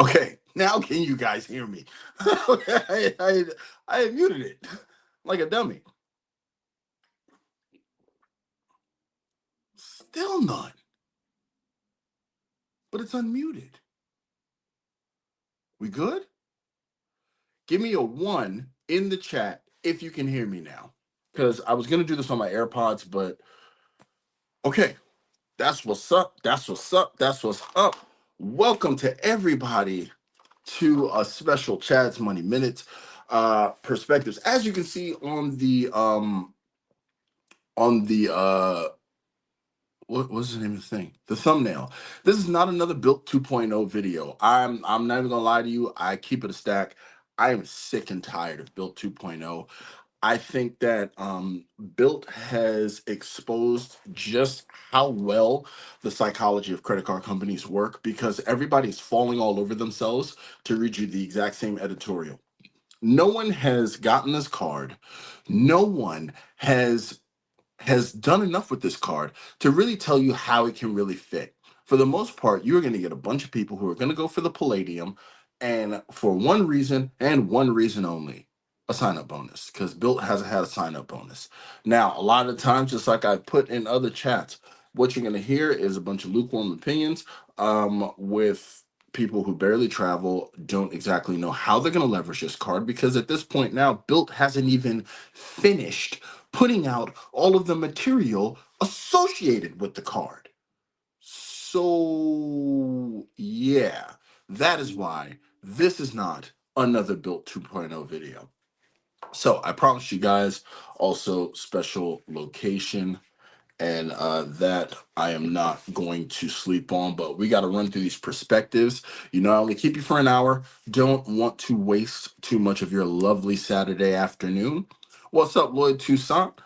Okay, now can you guys hear me? I muted it like a dummy. Still none, but it's unmuted. We good? Give me a one in the chat if you can hear me now. Because I was gonna do this on my AirPods, but okay. That's what's up. That's what's up. That's what's up. Welcome to everybody to a special Chad's Money Minutes perspectives. As you can see on the what was the name of the thing? The thumbnail. This is not another Built 2.0 video. I'm not even gonna lie to you. I keep it a stack. I am sick and tired of Built 2.0. I think that Built has exposed just how well the psychology of credit card companies work because everybody's falling all over themselves to read you the exact same editorial. No one has gotten this card. No one has done enough with this card to really tell you how it can really fit. For the most part, you're going to get a bunch of people who are going to go for the Palladium, and for one reason and one reason only, a sign up bonus, because Built hasn't had a sign up bonus. Now, a lot of times, just like I put in other chats, what you're going to hear is a bunch of lukewarm opinions with people who barely travel, don't exactly know how they're going to leverage this card because at this point now, Built hasn't even finished putting out all of the material associated with the card. So, yeah, that is why this is not another Built 2.0 video. So, I promised you guys also special location, and that I am not going to sleep on, but we got to run through these perspectives. You know, I only keep you for an hour. Don't want to waste too much of your lovely Saturday afternoon. What's up, Lloyd Toussaint?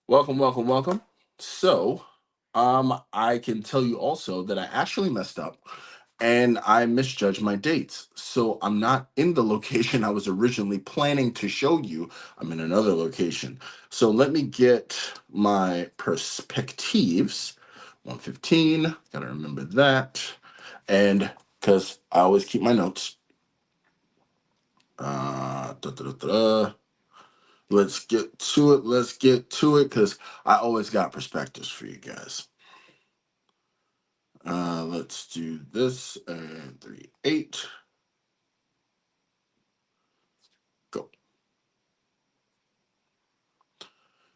Welcome, welcome, welcome. So, I can tell you also that I actually messed up and I misjudged my dates. So I'm not in the location I was originally planning to show you. I'm in another location. So let me get my perspectives. 115, gotta remember that. And because I always keep my notes. Da, da, da, da. Let's get to it. Let's get to it because I always got perspectives for you guys. Let's do this. 3, 8. Go.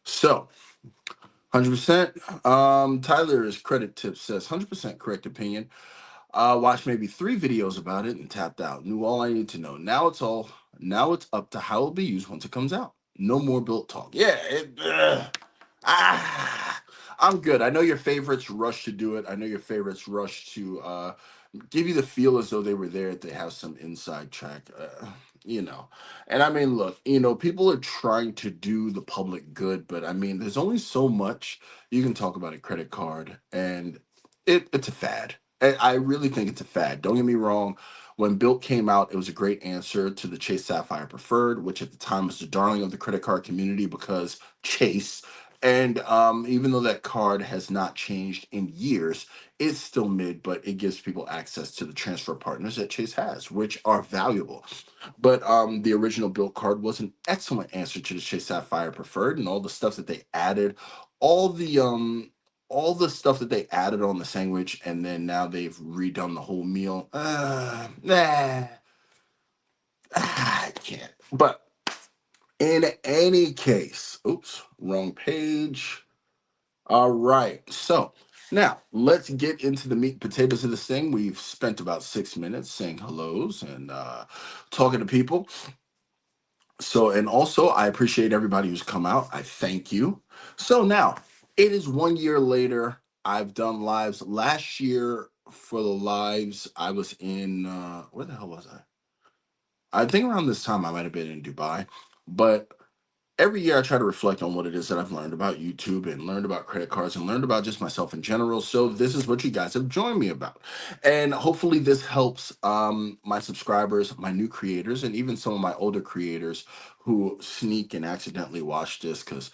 So, 100%. Tyler's credit tip says 100% correct opinion. Watched maybe 3 videos about it and tapped out. Knew all I need to know. Now it's up to how it'll be used once it comes out. No more Built talk. Yeah, I'm good. I know your favorites rush to do it. I know your favorites rush to give you the feel as though they were there. They have some inside track, you know. And I mean, look, people are trying to do the public good, but I mean, there's only so much you can talk about a credit card, and it's a fad. I really think it's a fad. Don't get me wrong. When Built came out, it was a great answer to the Chase Sapphire Preferred, which at the time was the darling of the credit card community because Chase. And even though that card has not changed in years, it's still mid, but it gives people access to the transfer partners that Chase has, which are valuable. But the original Built card was an excellent answer to the Chase Sapphire Preferred, and all the stuff that they added, all the um all the stuff that they added on the sandwich, and then now they've redone the whole meal. I can't. But in any case, oops, wrong page. All right. So now let's get into the meat and potatoes of this thing. We've spent about 6 minutes saying hellos and talking to people. So, and also, I appreciate everybody who's come out. I thank you. So now it is 1 year later. I've done lives last year for the lives. I was in, where the hell was I? I think around this time I might have been in Dubai, but every year I try to reflect on what it is that I've learned about YouTube and learned about credit cards and learned about just myself in general. So this is what you guys have joined me about. And hopefully this helps my subscribers, my new creators, and even some of my older creators who sneak and accidentally watch this because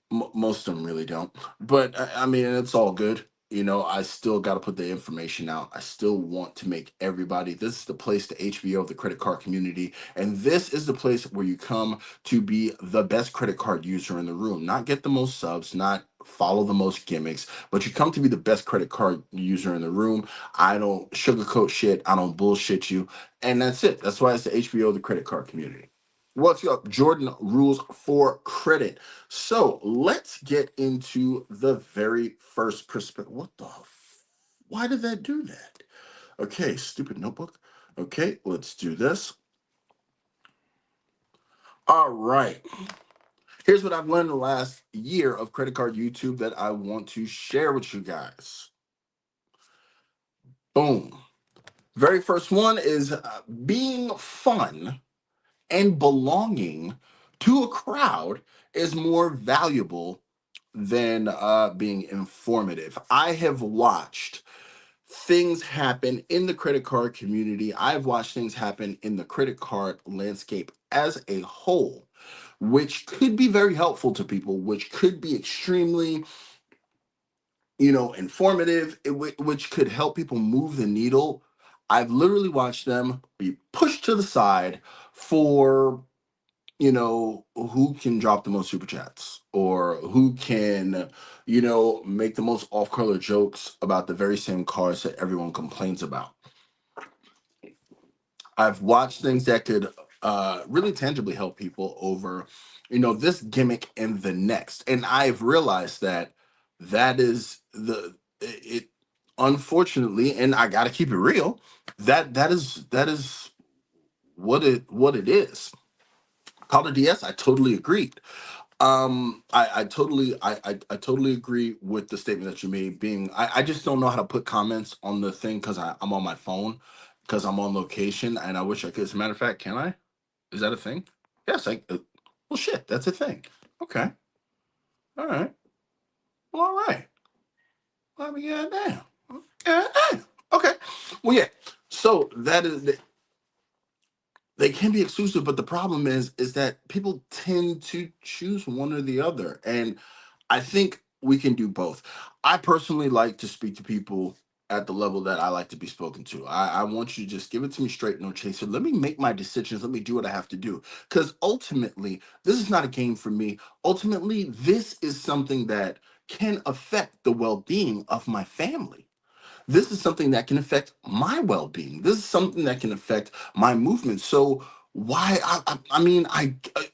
most of them really don't. But I mean, it's all good. I still got to put the information out. I still want to make everybody, this is the place, the HBO of the credit card community. And this is the place where you come to be the best credit card user in the room, not get the most subs, not follow the most gimmicks, but you come to be the best credit card user in the room. I don't sugarcoat shit. I don't bullshit you. And that's it. That's why it's the HBO of the credit card community. What's up? Jordan rules for credit. So let's get into the very first perspective. What the? Why did that do that? Okay, stupid notebook. Okay, let's do this. All right. Here's what I've learned in the last year of credit card YouTube that I want to share with you guys. Boom. Very first one is being fun and belonging to a crowd is more valuable than being informative. I have watched things happen in the credit card community. I've watched things happen in the credit card landscape as a whole, which could be very helpful to people, which could be extremely, informative, which could help people move the needle. I've literally watched them be pushed to the side for who can drop the most super chats or who can, make the most off color jokes about the very same cars that everyone complains about. I've watched things that could really tangibly help people over, this gimmick and the next. And I've realized that that is it unfortunately, and I got to keep it real, that is what it is. Call it DS, I totally agree. I totally agree with the statement that you made. I just don't know how to put comments on the thing because I'm on my phone because I'm on location and I wish I could. As a matter of fact, can I? Is that a thing? Yes. Well, shit, that's a thing. Okay. All right. Well, all right. Let me get down. Okay. Well, yeah. So that is they can be exclusive, but the problem is that people tend to choose one or the other, and I think we can do both. I personally like to speak to people at the level that I like to be spoken to. I want you to just give it to me straight, no chaser. Let me make my decisions. Let me do what I have to do. Because ultimately, this is not a game for me. Ultimately, this is something that can affect the well being of my family. This is something that can affect my well-being. This is something that can affect my movement. So why I mean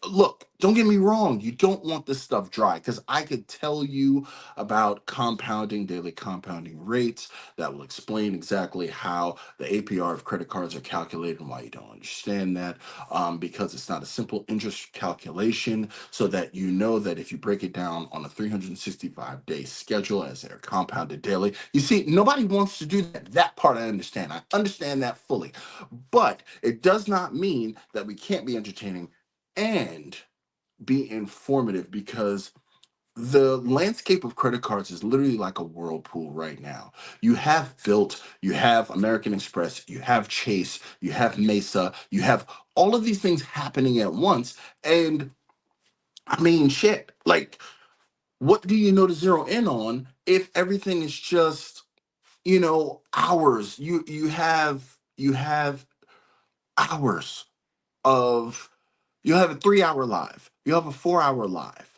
look, don't get me wrong, you don't want this stuff dry because I could tell you about compounding, daily compounding rates that will explain exactly how the APR of credit cards are calculated and why you don't understand that, because it's not a simple interest calculation, so that you know that if you break it down on a 365-day schedule as they're compounded daily, you see, nobody wants to do that. That part I understand. I understand that fully. But it does not mean that we can't be entertaining and be informative because the landscape of credit cards is literally like a whirlpool right now. You have Bilt, you have American Express, you have Chase, you have Mesa, you have all of these things happening at once. And I mean, shit, like, what do you know to zero in on if everything is just, hours? You have hours of you have a 3 hour live, you have a 4 hour live,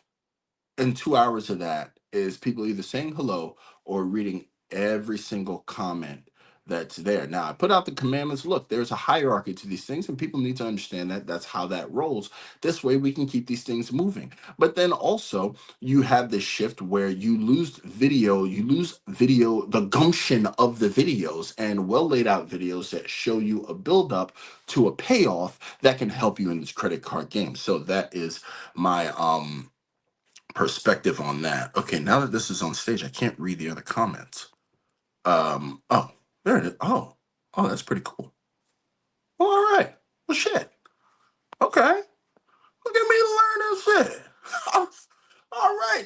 and 2 hours of that is people either saying hello or reading every single comment that's there. Now, I put out the commandments. Look, there's a hierarchy to these things, and people need to understand that that's how that rolls. This way, we can keep these things moving. But then also, you have this shift where you lose video, the gumption of the videos, and well laid out videos that show you a build up to a payoff that can help you in this credit card game. So that is my perspective on that. Okay, now that this is on stage, I can't read the other comments. Oh, there it is. Oh, that's pretty cool. Well, all right. Well, shit. Okay. Look at me learning shit. All right.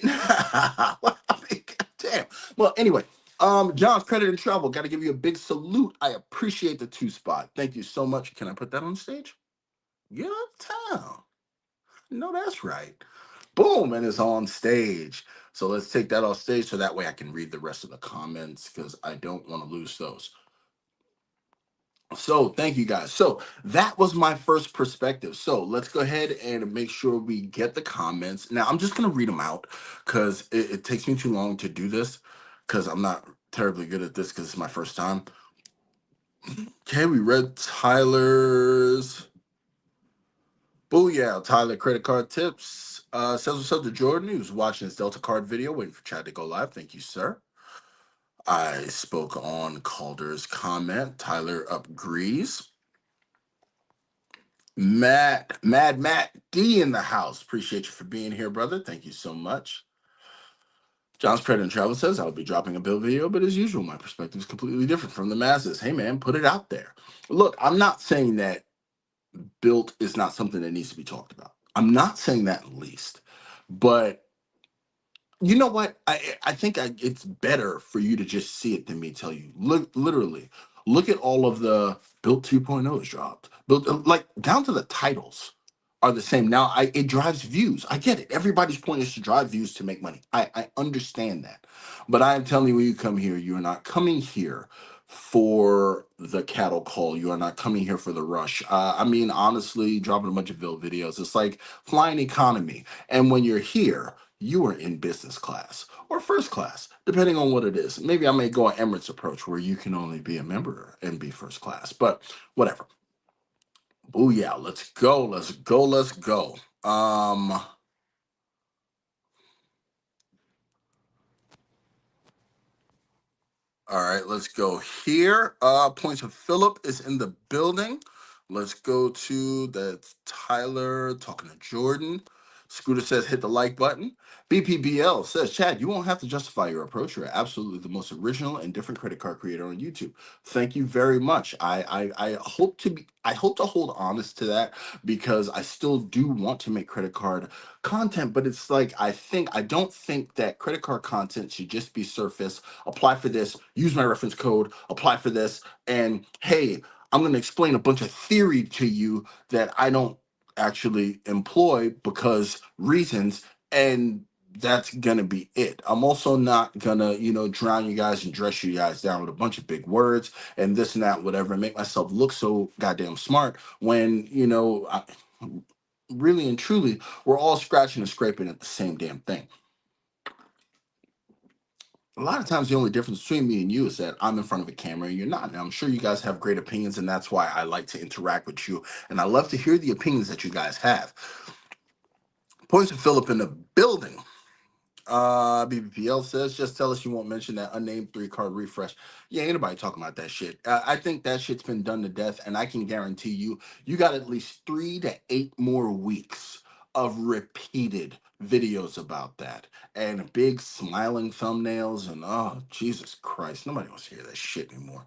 Well, I mean, goddamn. Well, anyway, John's Credit and Travel. Got to give you a big salute. I appreciate the two spot. Thank you so much. Can I put that on stage? Get uptown. No, that's right. boom, and it's on stage. So let's take that off stage so that way I can read the rest of the comments because I don't want to lose those. So thank you guys. So that was my first perspective. So let's go ahead and make sure we get the comments. Now I'm just gonna read them out because it takes me too long to do this because I'm not terribly good at this because it's my first time. Okay, we read Tyler's. Booyah, Tyler credit card tips. Says what's up to Jordan, who's watching his Delta card video, waiting for chat to go live. Thank you, sir. I spoke on Calder's comment. Tyler agrees. Matt D in the house. Appreciate you for being here, brother. Thank you so much. John's Credit and Travel says I'll be dropping a Bilt video, but as usual, my perspective is completely different from the masses. Hey man, put it out there. Look, I'm not saying that Bilt is not something that needs to be talked about. I'm not saying that in least, but you know what? I think it's better for you to just see it than me tell you. Look, literally, look at all of the Bilt 2.0s dropped. Built like down to the titles are the same. Now, it drives views. I get it. Everybody's point is to drive views to make money. I understand that, but I am telling you, when you come here, you are not coming here for the cattle call. You are not coming here for the rush. I mean, honestly, dropping a bunch of Bilt videos, it's like flying economy. And when you're here, you are in business class or first class, depending on what it is. Maybe I may go an Emirates approach where you can only be a member and be first class, but whatever. Oh yeah, let's go, let's go, let's go. All right, let's go here. Points of Philip is in the building. Let's go to that's Tyler talking to Jordan. Scooter says hit the like button. BPBL says, Chad, you won't have to justify your approach. You're absolutely the most original and different credit card creator on YouTube. Thank you very much. I hope to be I hope to hold honest to that because I still do want to make credit card content, but it's like I don't think that credit card content should just be surface. Apply for this, use my reference code, apply for this, and hey, I'm going to explain a bunch of theory to you that I don't actually employ because reasons, and that's gonna be it. I'm also not gonna, drown you guys and dress you guys down with a bunch of big words and this and that, whatever, and make myself look so goddamn smart when, really and truly, we're all scratching and scraping at the same damn thing. A lot of times the only difference between me and you is that I'm in front of a camera and you're not. And I'm sure you guys have great opinions, and that's why I like to interact with you. And I love to hear the opinions that you guys have. Points to Philip in the building. BBPL says, just tell us you won't mention that unnamed 3 card refresh. Yeah, ain't nobody talking about that shit. I think that shit's been done to death, and I can guarantee you got at least 3 to 8 more weeks of repeated videos about that and big smiling thumbnails and oh Jesus Christ, nobody wants to hear that shit anymore.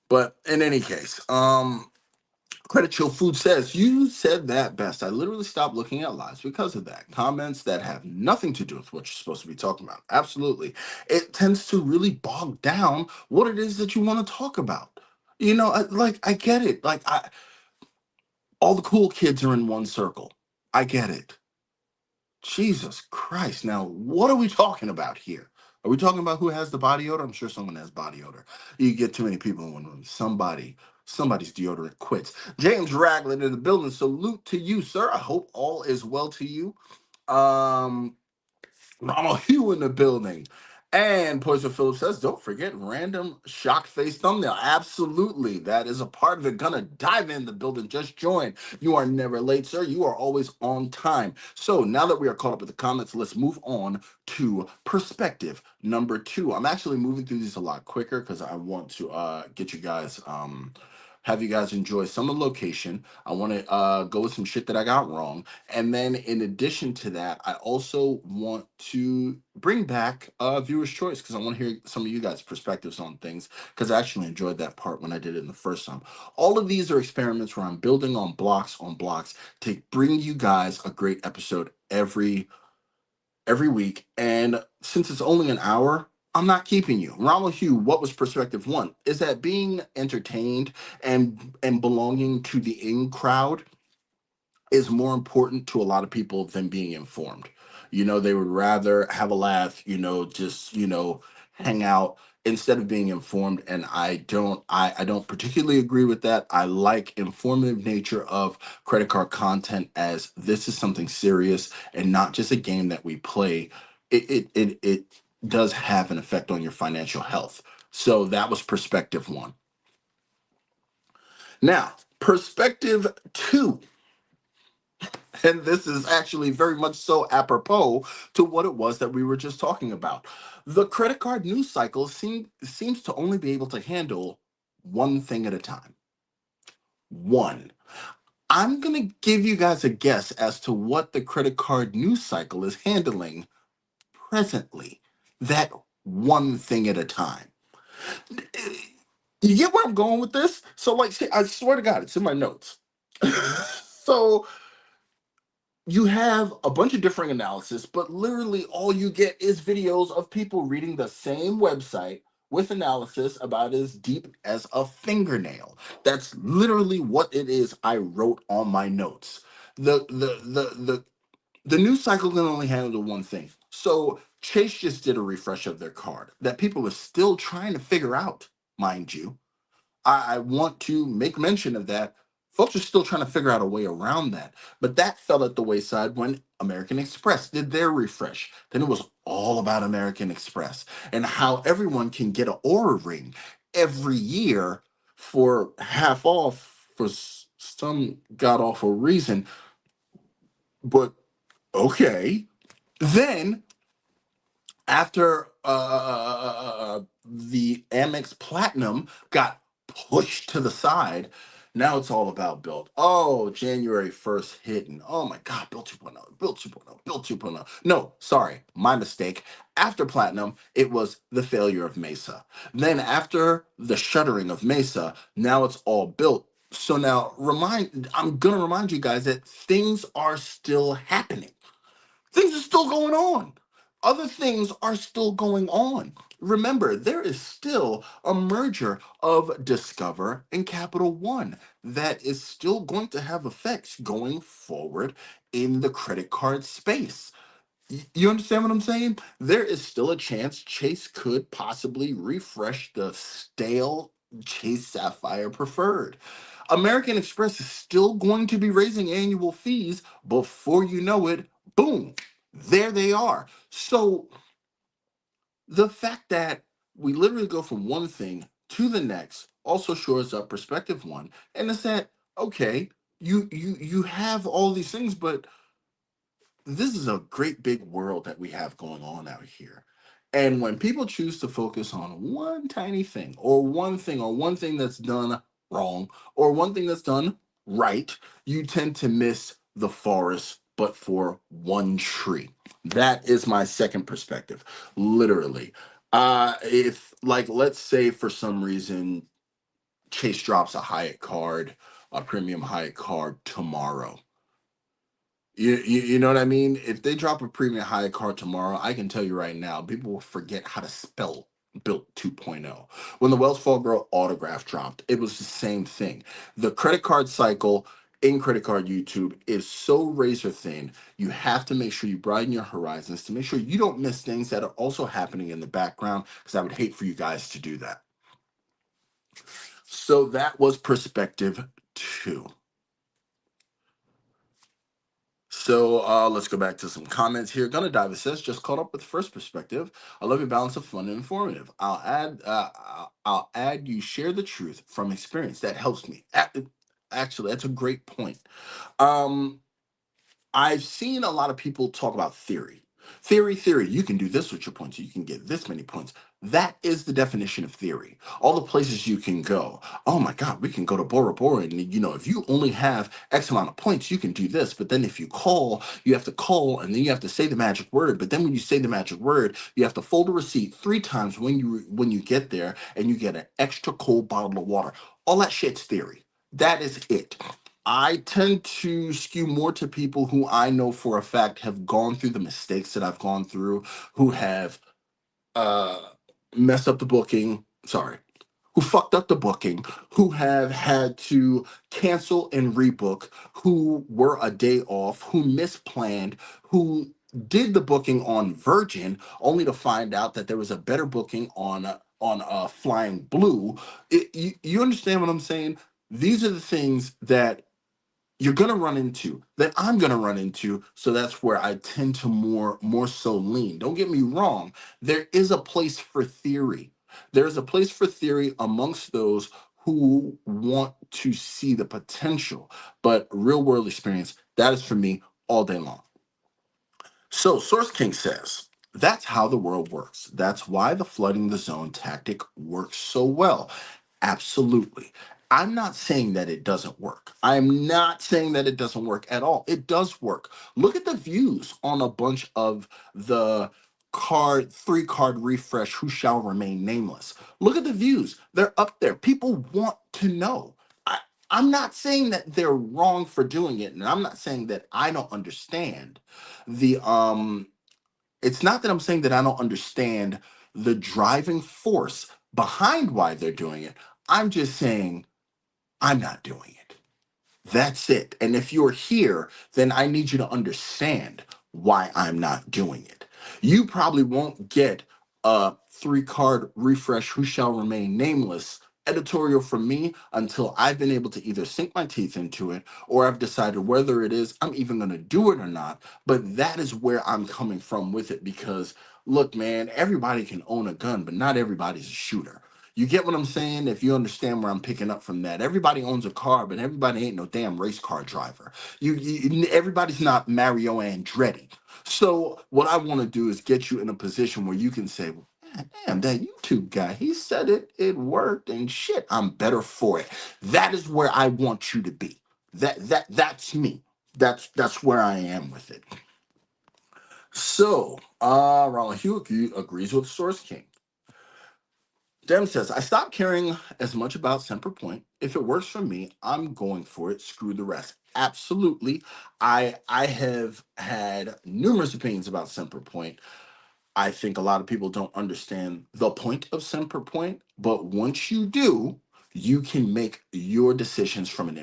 But in any case, Credit Chill Food says, you said that best. I literally stopped looking at lives because of that. Comments that have nothing to do with what you're supposed to be talking about. Absolutely. It tends to really bog down what it is that you want to talk about. I get it. All the cool kids are in one circle. I get it. Jesus Christ. Now, what are we talking about here? Are we talking about who has the body odor? I'm sure someone has body odor. You get too many people in one room. Somebody's deodorant quits. James Ragland in the building. Salute to you, sir. I hope all is well to you. Ronald Hugh in the building. And Poison Phillips says, don't forget random shock face thumbnail. Absolutely. That is a part of it. Gonna dive in the building. Just join. You are never late, sir. You are always on time. So now that we are caught up with the comments, let's move on to perspective number 2. I'm actually moving through these a lot quicker because I want to get you guys have you guys enjoy some of the location. I want to go with some shit that I got wrong. And then in addition to that, I also want to bring back viewer's choice because I want to hear some of you guys' perspectives on things because I actually enjoyed that part when I did it in the first time. All of these are experiments where I'm building on blocks to bring you guys a great episode every week. And since it's only an hour, I'm not keeping you. Ronald Hugh, what was perspective 1? Is that being entertained and belonging to the in crowd is more important to a lot of people than being informed. They would rather have a laugh, just, hang out instead of being informed. And I don't particularly agree with that. I like informative nature of credit card content, as this is something serious and not just a game that we play. It does have an effect on your financial health. So that was perspective one. Now, perspective two, and this is actually very much so apropos to what it was that we were just talking about. The credit card news cycle seems to only be able to handle one thing at a time. One. I'm going to give you guys a guess as to what the credit card news cycle is handling presently. That one thing at a time. You get where I'm going with this? So, like, see, I swear to God, it's in my notes. So, you have a bunch of different analysis, but literally all you get is videos of people reading the same website with analysis about as deep as a fingernail. That's literally what it is I wrote on my notes. The news cycle can only handle one thing. So Chase just did a refresh of their card that people are still trying to figure out, mind you. I want to make mention of that. Folks are still trying to figure out a way around that. But that fell at the wayside when American Express did their refresh. Then it was all about American Express and how everyone can get an Aura ring every year for half off for some god awful reason. But okay. Then after the Amex Platinum got pushed to the side, now it's all about Built. Oh, January 1st hitting. Oh my God, Built 2.0, Built 2.0, Built 2.0. No, sorry, my mistake. After Platinum, it was the failure of Mesa. Then after the shuttering of Mesa, now it's all Built. So now I'm gonna remind you guys that things are still happening. Things are still going on. Other things are still going on. Remember, there is still a merger of Discover and Capital One that is still going to have effects going forward in the credit card space. You understand what I'm saying? There is still a chance Chase could possibly refresh the stale Chase Sapphire Preferred. American Express is still going to be raising annual fees before you know it. Boom, there they are. So the fact that we literally go from one thing to the next also shores up perspective one, and it's that okay, you have all these things, but this is a great big world that we have going on out here. And when people choose to focus on one tiny thing, or one thing that's done wrong, or one thing that's done right, you tend to miss the forest, but for one tree. That is my second perspective, literally. If, like, let's say for some reason Chase drops a Hyatt card, a premium Hyatt card tomorrow, you know what I mean? If they drop a premium high card tomorrow, I can tell you right now, people will forget how to spell Built 2.0. When the Wells Fargo autograph dropped, it was the same thing. The credit card cycle in credit card YouTube is so razor thin. You have to make sure you broaden your horizons to make sure you don't miss things that are also happening in the background, because I would hate for you guys to do that. So that was perspective two. So let's go back to some comments here. Gonna Dive says, just caught up with first perspective. I love your balance of fun and informative. I'll add you share the truth from experience. That helps me. Actually, that's a great point. Um, I've seen a lot of people talk about theory. Theory. You can do this with your points. You can get this many points. That is the definition of theory. All the places you can go. Oh my God, we can go to Bora Bora, and if you only have X amount of points, you can do this. But then if you call, you have to call, and then you have to say the magic word. But then when you say the magic word, you have to fold a receipt 3 times when you get there, and you get an extra cold bottle of water. All that shit's theory. That is it. I tend to skew more to people who I know for a fact have gone through the mistakes that I've gone through, who have uh, messed up the booking. Sorry, who fucked up the booking, who have had to cancel and rebook, who were a day off, who misplanned, who did the booking on Virgin only to find out that there was a better booking on Flying Blue. You understand what I'm saying? These are the things that you're going to run into, that I'm going to run into. So that's where I tend to more so lean. Don't get me wrong, there is a place for theory. There's a place for theory amongst those who want to see the potential, but real world experience, that is for me all day long. So, Source King says, that's how the world works. That's why the flooding the zone tactic works so well. Absolutely. I'm not saying that it doesn't work. I'm not saying that it doesn't work at all. It does work. Look at the views on a bunch of the three card refresh who shall remain nameless. Look at the views. They're up there. People want to know. I, I'm not saying that they're wrong for doing it, and I'm not saying that I don't understand the it's not that I'm saying that I don't understand the driving force behind why they're doing it. I'm just saying I'm not doing it. That's it. And if you're here, then I need you to understand why I'm not doing it. You probably won't get a three card refresh who shall remain nameless editorial from me until I've been able to either sink my teeth into it or I've decided whether it is I'm even going to do it or not. But that is where I'm coming from with it because look, man, everybody can own a gun, but not everybody's a shooter. You get what I'm saying? If you understand where I'm picking up from that, everybody owns a car, but everybody ain't no damn race car driver. Everybody's not Mario Andretti. So what I want to do is get you in a position where you can say, well, damn, that YouTube guy, he said it worked, and shit, I'm better for it. That is where I want you to be. That's me. That's where I am with it. So, Ronald Hugh agrees with Source King. Dem says, I stopped caring as much about Semper Point. If it works for me, I'm going for it. Screw the rest. Absolutely. I have had numerous opinions about Semper Point. I think a lot of people don't understand the point of Semper Point, but once you do, you can make your decisions from an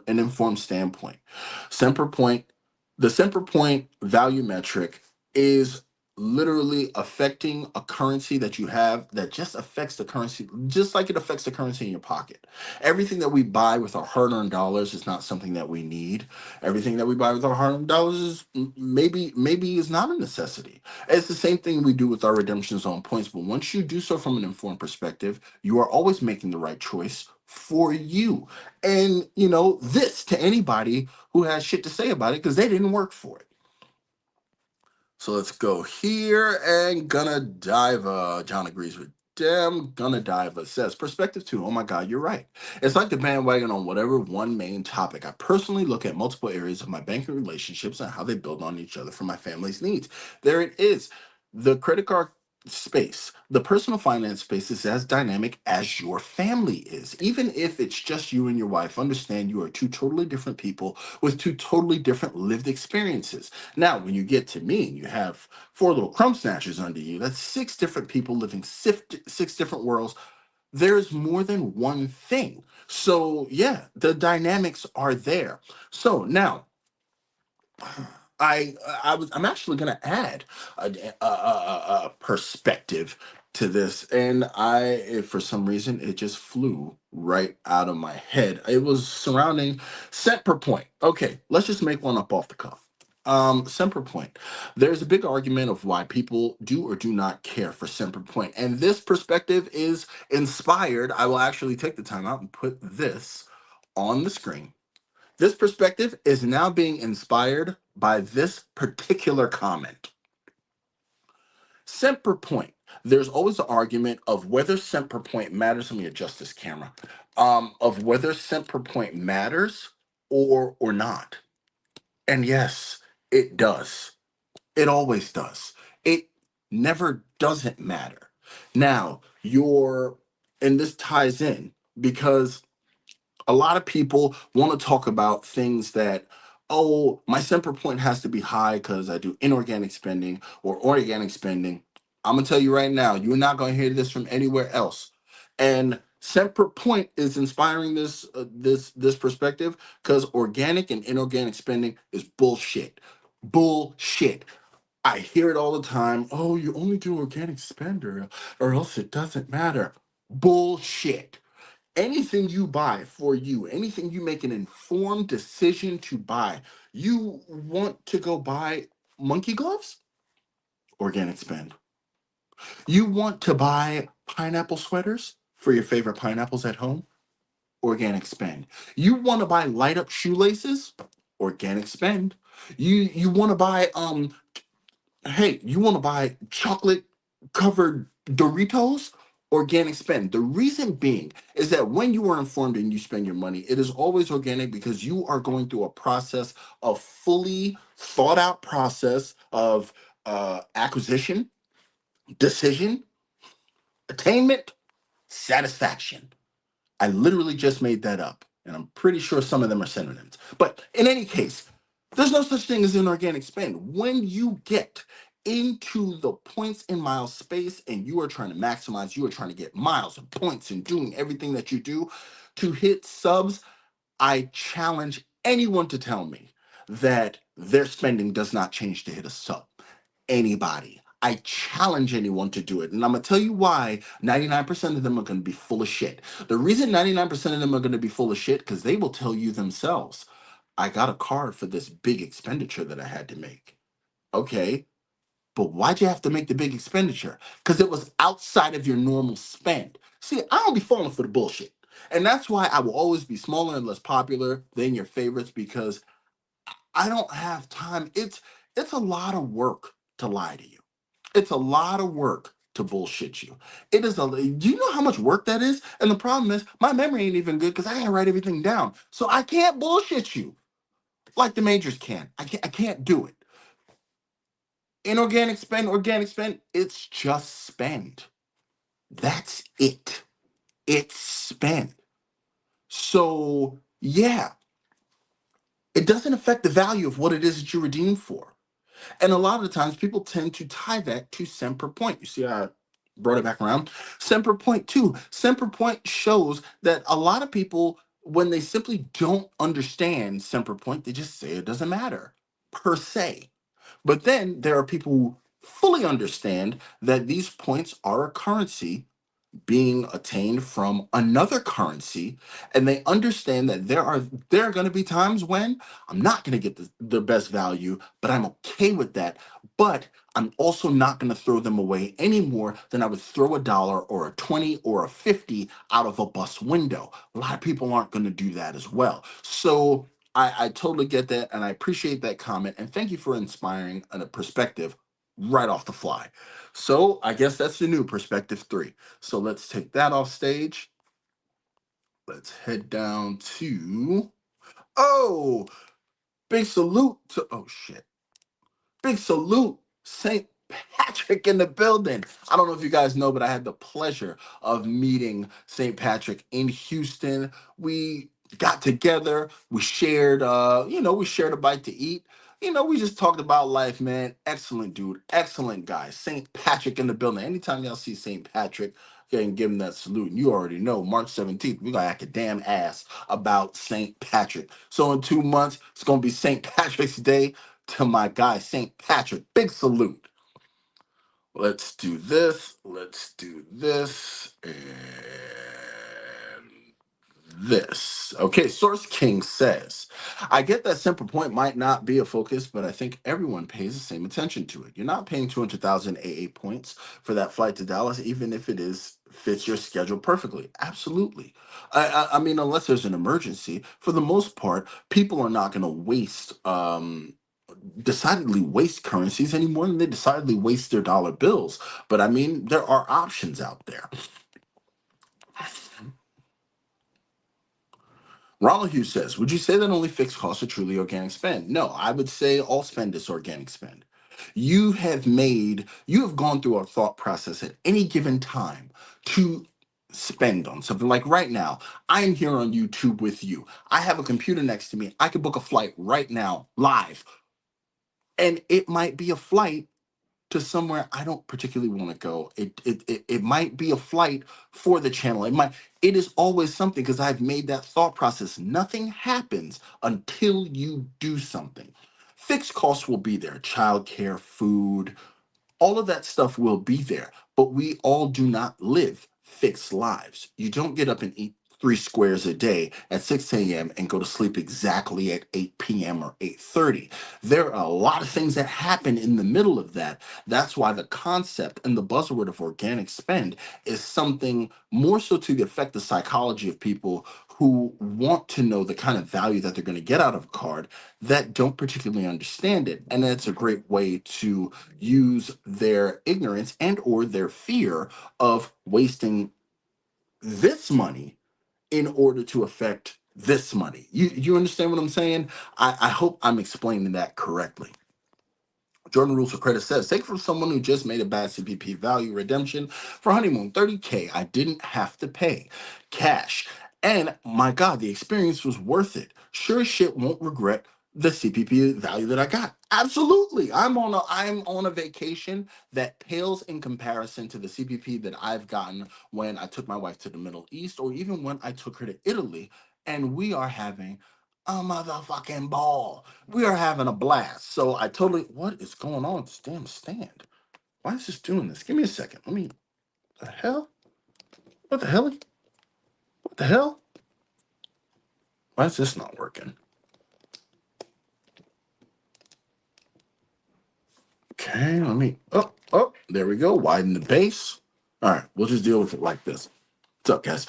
informed standpoint. Semper Point, the Semper Point value metric is literally affecting a currency that you have that just affects the currency, just like it affects the currency in your pocket. Everything that we buy with our hard-earned dollars is not something that we need. Everything that we buy with our hard-earned dollars is maybe is not a necessity. It's the same thing we do with our redemption zone points, but once you do so from an informed perspective, you are always making the right choice for you. And this to anybody who has shit to say about it because they didn't work for it. So let's go here and Gonna Diva. John agrees with Dem. Gonna Diva says perspective two. Oh my God, you're right. It's like the bandwagon on whatever one main topic. I personally look at multiple areas of my banking relationships and how they build on each other for my family's needs. There it is. The credit card space, the personal finance space is as dynamic as your family is. Even if it's just you and your wife, understand you are two totally different people with two totally different lived experiences. Now, when you get to me and you have four little crumb snatchers under you, that's six different people living six different worlds. There's more than one thing. So, yeah, the dynamics are there. So now, I'm actually going to add a perspective to this, and if for some reason it just flew right out of my head. It was surrounding cent per point. Okay, let's just make one up off the cuff. Cent per point. There's a big argument of why people do or do not care for cent per point, and this perspective is inspired. I will actually take the time out and put this on the screen. This perspective is now being inspired by this particular comment. Cent per point. There's always the argument of whether cent per point matters. Let me adjust this camera. Of whether cent per point matters or not. And yes, it does. It always does. It never doesn't matter. Now, and this ties in because a lot of people want to talk about things that, oh, my Semper point has to be high because I do inorganic spending or organic spending. I'm going to tell you right now, you're not going to hear this from anywhere else. And Semper Point is inspiring this perspective because organic and inorganic spending is bullshit. Bullshit. I hear it all the time. Oh, you only do organic spend or else it doesn't matter. Bullshit. Anything you buy for you, anything you make an informed decision to buy, you want to go buy monkey gloves? Organic spend. You want to buy pineapple sweaters for your favorite pineapples at home? Organic spend. You want to buy light up shoelaces? Organic spend. You want to buy hey, you want to buy chocolate covered Doritos? Organic spend. The reason being is that when you are informed and you spend your money, it is always organic because you are going through a process of fully thought out process of acquisition, decision, attainment, satisfaction. I literally just made that up, and I'm pretty sure some of them are synonyms. But in any case, there's no such thing as an organic spend. When you get into the points in miles space and you are trying to maximize, you are trying to get miles and points and doing everything that you do to hit subs, I challenge anyone to tell me that their spending does not change to hit a sub. Anybody. I challenge anyone to do it. And I'm going to tell you why 99% of them are going to be full of shit. The reason 99% of them are going to be full of shit because they will tell you themselves, I got a card for this big expenditure that I had to make. Okay, but why'd you have to make the big expenditure? Because it was outside of your normal spend. See, I don't be falling for the bullshit. And that's why I will always be smaller and less popular than your favorites because I don't have time. It's a lot of work to lie to you. It's a lot of work to bullshit you. It is a. Do you know how much work that is? And the problem is, my memory ain't even good because I gotta write everything down. So I can't bullshit you like the majors can. I can't do it. Inorganic spend, organic spend. It's just spend. That's it. It's spend. So yeah, it doesn't affect the value of what it is that you redeem for. And a lot of the times people tend to tie that to Semper Point. You see, I brought it back around. Semper Point too. Semper Point shows that a lot of people, when they simply don't understand Semper Point, they just say it doesn't matter per se. But then there are people who fully understand that these points are a currency being attained from another currency, and they understand that there are going to be times when I'm not going to get the best value, but I'm okay with that. But I'm also not going to throw them away any more than I would throw $1 or a 20 or a 50 out of a bus window. A lot of people aren't going to do that as well. So I totally get that, and I appreciate that comment, and thank you for inspiring a perspective right off the fly. So I guess that's the new perspective 3. So let's take that off stage. Let's head down to, oh, big salute to, oh shit. Big salute, St. Patrick in the building. I don't know if you guys know, but I had the pleasure of meeting St. Patrick in Houston. We got together, we shared we shared a bite to eat. We just talked about life, man. Excellent dude, excellent guy. St. Patrick in the building. Anytime y'all see St. Patrick, you can give him that salute. And you already know, March 17th, we're gonna act a damn ass about St. Patrick. So in 2 months, it's gonna be St. Patrick's Day to my guy, St. Patrick. Big salute. Let's do this. Let's do this. And this. Okay, Source King says, I get that Simple Point might not be a focus, but I think everyone pays the same attention to it. You're not paying 200,000 AA points for that flight to Dallas, even if it is fits your schedule perfectly. Absolutely. I mean, unless there's an emergency, for the most part, people are not going to waste decidedly waste currencies any more than they decidedly waste their dollar bills. But I mean, there are options out there. Ronald Hughes says, would you say that only fixed costs are truly organic spend? No, I would say all spend is organic spend. You have gone through a thought process at any given time to spend on something. Like right now, I am here on YouTube with you. I have a computer next to me. I could book a flight right now, live. And it might be a flight to somewhere I don't particularly want to go. It might be a flight for the channel. It is always something because I've made that thought process. Nothing happens until you do something. Fixed costs will be there, childcare, food, all of that stuff will be there, but we all do not live fixed lives. You don't get up and eat three squares a day at 6 a.m. and go to sleep exactly at 8 p.m. or 8:30. There are a lot of things that happen in the middle of that. That's why the concept and the buzzword of organic spend is something more so to affect the psychology of people who want to know the kind of value that they're going to get out of a card that don't particularly understand it. And it's a great way to use their ignorance and or their fear of wasting this money in order to affect this money. You understand what I'm saying? I hope I'm explaining that correctly. Jordan Rules for Credit says, take it from someone who just made a bad CPP value redemption for honeymoon, 30K. I didn't have to pay cash. And my God, the experience was worth it. Sure as shit won't regret the CPP value that I got. Absolutely. I'm on a vacation that pales in comparison to the CPP that I've gotten when I took my wife to the Middle East or even when I took her to Italy, and we are having a motherfucking ball. We are having a blast. So I totally, what is going on with this damn stand? Why is this doing this? Give me a second. The hell? What the hell? What the hell? Why is this not working? Okay, there we go. Widen the base. All right, we'll just deal with it like this. What's up, guys?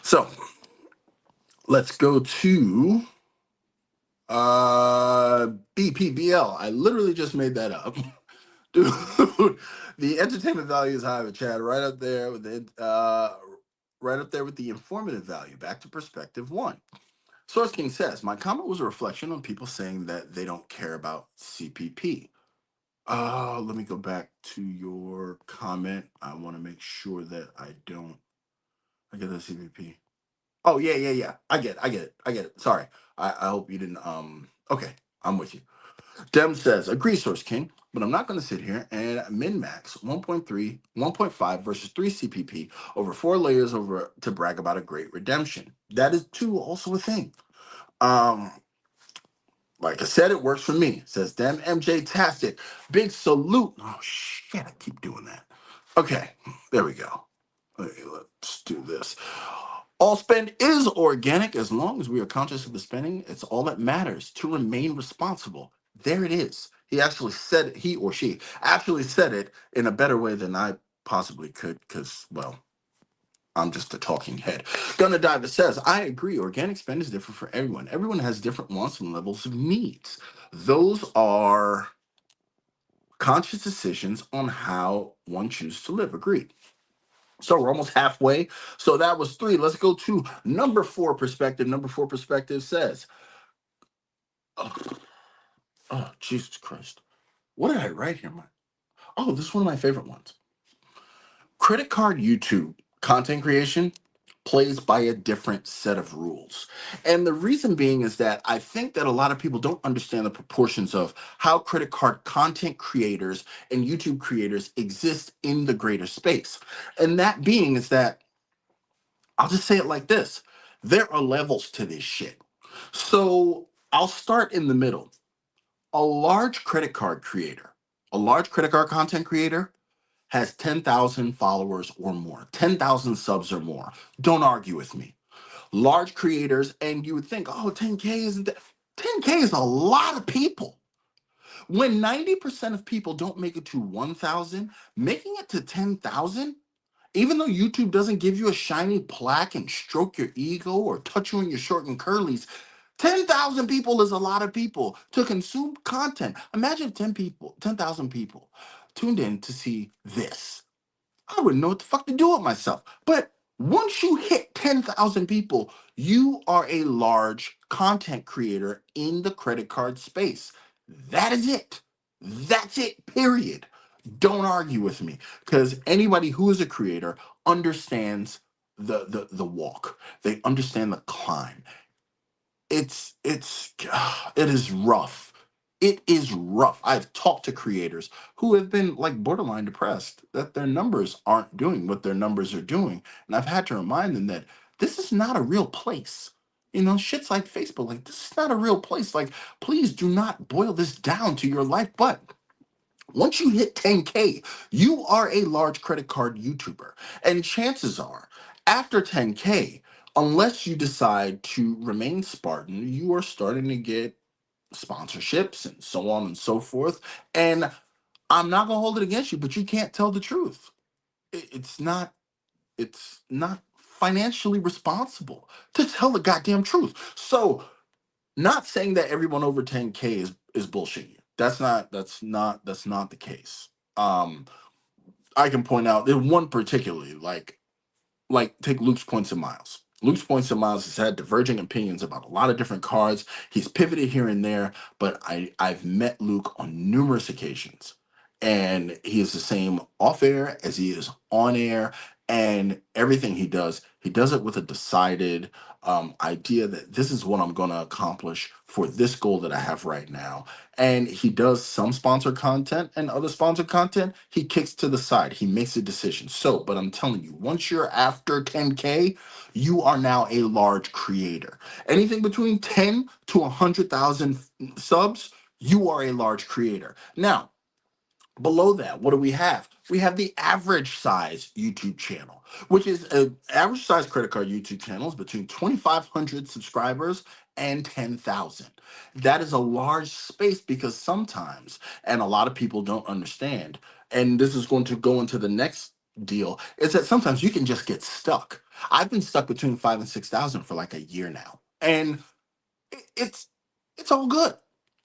So let's go to BPBL. I literally just made that up. Dude, the entertainment value is high, but Chad, right up there with the informative value. Back to perspective one. Source King says, my comment was a reflection on people saying that they don't care about CPP. Let me go back to your comment. I want to make sure that I get the CPP. Oh, yeah. I get it. Sorry. I hope you didn't, okay, I'm with you. Dem says, agree, Source King, but I'm not going to sit here and min-max 1.3, 1.5 versus 3 CPP over 4 layers over to brag about a great redemption. That is, too, also a thing. Um, like I said, it works for me, says Dem MJ Tastic. Big salute. Oh, shit, I keep doing that. Okay, there we go. Okay, let's do this. All spend is organic as long as we are conscious of the spending. It's all that matters to remain responsible. There it is. He or she actually said it in a better way than I possibly could because, well, I'm just a talking head. Gonna Dive says, I agree. Organic spend is different for everyone. Everyone has different wants and levels of needs. Those are conscious decisions on how one chooses to live. Agreed. So we're almost halfway. So that was 3. Let's go to number 4 perspective. Number 4 perspective says, oh, Jesus Christ. What did I write here? Oh, this is one of my favorite ones. Credit card YouTube content creation plays by a different set of rules. And the reason being is that I think that a lot of people don't understand the proportions of how credit card content creators and YouTube creators exist in the greater space. And that being is that I'll just say it like this. There are levels to this shit. So I'll start in the middle. A large credit card creator, a large credit card content creator has 10,000 followers or more, 10,000 subs or more. Don't argue with me. Large creators, and you would think, oh, 10K isn't that? 10K is a lot of people. When 90% of people don't make it to 1,000, making it to 10,000, even though YouTube doesn't give you a shiny plaque and stroke your ego or touch you in your short and curlies, 10,000 people is a lot of people to consume content. Imagine if 10,000 people tuned in to see this. I wouldn't know what the fuck to do with myself. But once you hit 10,000 people, you are a large content creator in the credit card space. That is it. That's it, period. Don't argue with me because anybody who is a creator understands the walk. They understand the climb. It is rough. It is rough. I've talked to creators who have been like borderline depressed that their numbers aren't doing what their numbers are doing. And I've had to remind them that this is not a real place. You know, shit's like Facebook, like this is not a real place. Like, please do not boil this down to your life. But once you hit 10K, you are a large credit card YouTuber. And chances are, after 10K, unless you decide to remain Spartan, you are starting to get sponsorships and so on and so forth. And I'm not gonna hold it against you, but you can't tell the truth. It's not financially responsible to tell the goddamn truth. So, not saying that everyone over 10K is bullshitting you. That's not the case. Um, I can point out there's one particularly like take Luke's Points and Miles. Luke's Points and Miles has had diverging opinions about a lot of different cards. He's pivoted here and there, but I've met Luke on numerous occasions, and he is the same off air as he is on air. And everything he does it with a decided idea that this is what I'm going to accomplish for this goal that I have right now. And he does some sponsored content, and other sponsored content he kicks to the side. He makes a decision. So, but I'm telling you, once you're after 10K, you are now a large creator. Anything between 10 to 100,000 subs, you are a large creator. Now, below that, what do we have? We have the average size YouTube channel, which is an average size credit card YouTube channel is between 2,500 subscribers and 10,000. That is a large space because sometimes, and a lot of people don't understand, and this is going to go into the next deal, is that sometimes you can just get stuck. I've been stuck between 5 and 6,000 for like a year now. And it's it's all good.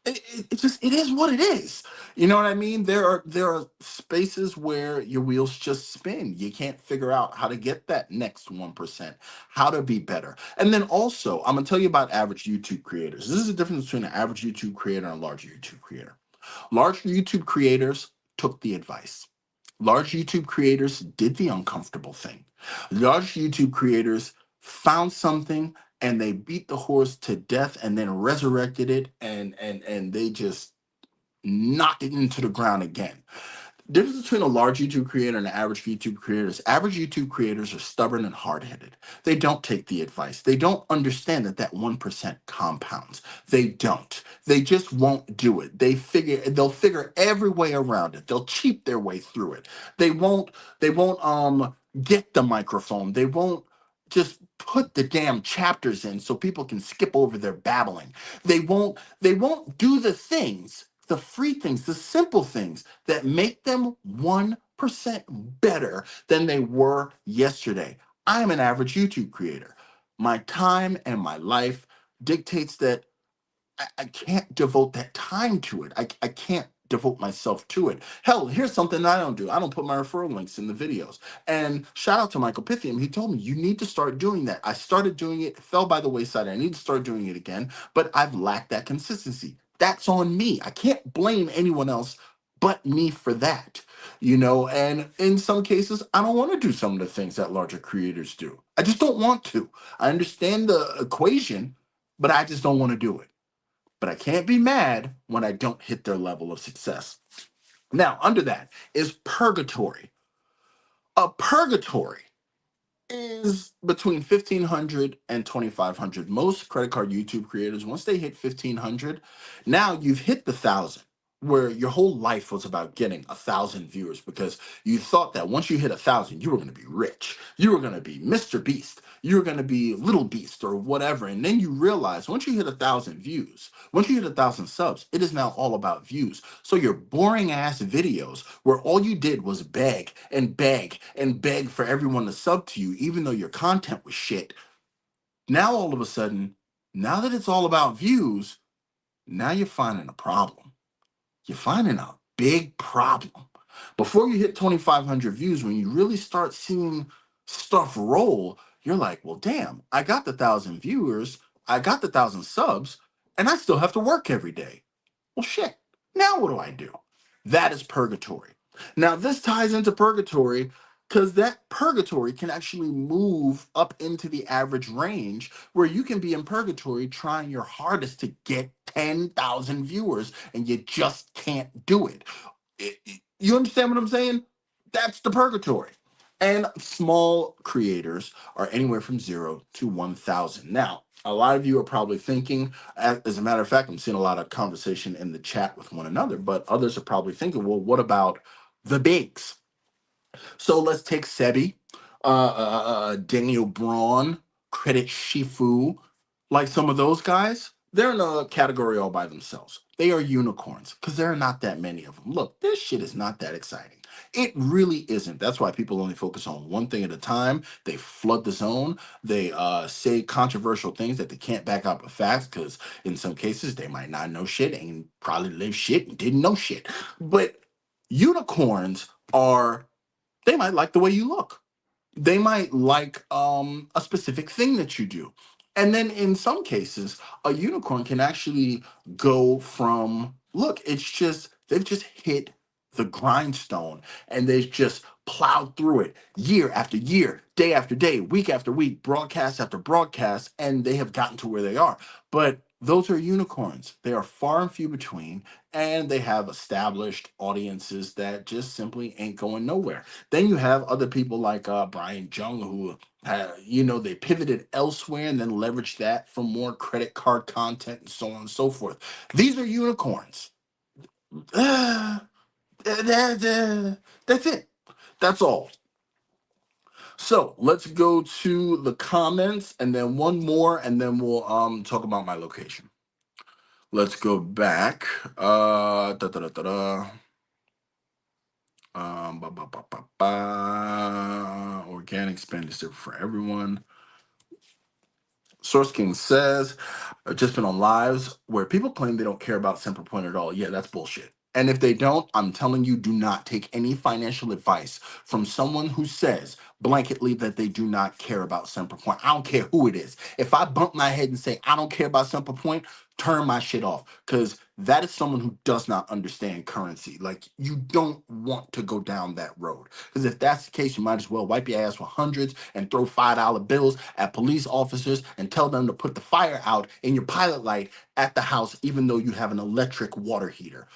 It just it is what it is. You know what I mean? There are spaces where your wheels just spin. You can't figure out how to get that next 1%, how to be better. And then also, I'm gonna tell you about average YouTube creators. This is the difference between an average YouTube creator and a large YouTube creator. Large YouTube creators took the advice. Large YouTube creators did the uncomfortable thing. Large YouTube creators found something and they beat the horse to death and then resurrected it and they just knocked it into the ground again. Difference between a large YouTube creator and an average YouTube creator is average YouTube creators are stubborn and hard-headed. They don't take the advice. They don't understand that that 1% compounds. They don't. They just won't do it. They'll figure every way around it. They'll cheat their way through it. They won't get the microphone. They won't just put the damn chapters in so people can skip over their babbling. They won't do the things, the free things, the simple things that make them 1% better than they were yesterday. I'm an average YouTube creator. My time and my life dictates that I can't devote that time to it. I can't devote myself to it. Hell, here's something I don't do. I don't put my referral links in the videos. And shout out to Michael Pythium. He told me, you need to start doing that. I started doing it, fell by the wayside. I need to start doing it again, but I've lacked that consistency. That's on me. I can't blame anyone else but me for that. You know, and in some cases, I don't want to do some of the things that larger creators do. I just don't want to. I understand the equation, but I just don't want to do it, but I can't be mad when I don't hit their level of success. Now, under that is purgatory. A purgatory is between 1,500 and 2,500. Most credit card YouTube creators, once they hit 1,500, now you've hit the 1,000, where your whole life was about getting 1,000 viewers because you thought that once you hit 1,000, you were going to be rich. You were going to be Mr. Beast. You were going to be Little Beast or whatever. And then you realize once you hit 1,000 views, once you hit 1,000 subs, it is now all about views. So your boring ass videos where all you did was beg and beg and beg for everyone to sub to you, even though your content was shit. Now all of a sudden, now that it's all about views, now you're finding a problem. You're finding a big problem. Before you hit 2,500 views, when you really start seeing stuff roll, you're like, well, damn, I got the 1,000 viewers, I got the 1,000 subs, and I still have to work every day. Well, shit. Now what do I do? That is purgatory. Now, this ties into purgatory. because that purgatory can actually move up into the average range where you can be in purgatory trying your hardest to get 10,000 viewers and you just can't do it. You understand what I'm saying? That's the purgatory. And small creators are anywhere from 0 to 1,000. Now, a lot of you are probably thinking, as a matter of fact, I'm seeing a lot of conversation in the chat with one another, but others are probably thinking, well, what about the bigs? So let's take Sebi, Daniel Braun, Credit Shifu, like some of those guys. They're in a category all by themselves. They are unicorns because there are not that many of them. Look, this shit is not that exciting. It really isn't. That's why people only focus on one thing at a time. They flood the zone. They say controversial things that they can't back up with facts because in some cases they might not know shit and probably live shit and didn't know shit. But unicorns are, they might like the way you look. They might like a specific thing that you do. And then in some cases, a unicorn can actually go from, look, it's just, they've just hit the grindstone and they've just plowed through it year after year, day after day, week after week, broadcast after broadcast, and they have gotten to where they are. But those are unicorns. They are far and few between, and they have established audiences that just simply ain't going nowhere. Then you have other people like Brian Jung, who, they pivoted elsewhere and then leveraged that for more credit card content and so on and so forth. These are unicorns. That's it. That's all. So let's go to the comments and then one more, and then we'll talk about my location. Let's go back. Da, da, da, da, da. Ba, ba, ba, ba, ba. Organic spend is different for everyone. Source King says, I've just been on lives where people claim they don't care about Centerpoint at all. Yeah, that's bullshit. And if they don't, I'm telling you, do not take any financial advice from someone who says blanketly that they do not care about Centerpoint. I don't care who it is. If I bump my head and say I don't care about Centerpoint, turn my shit off, because that is someone who does not understand currency. Like, you don't want to go down that road, because if that's the case, you might as well wipe your ass with hundreds and throw $5 bills at police officers and tell them to put the fire out in your pilot light at the house, even though you have an electric water heater.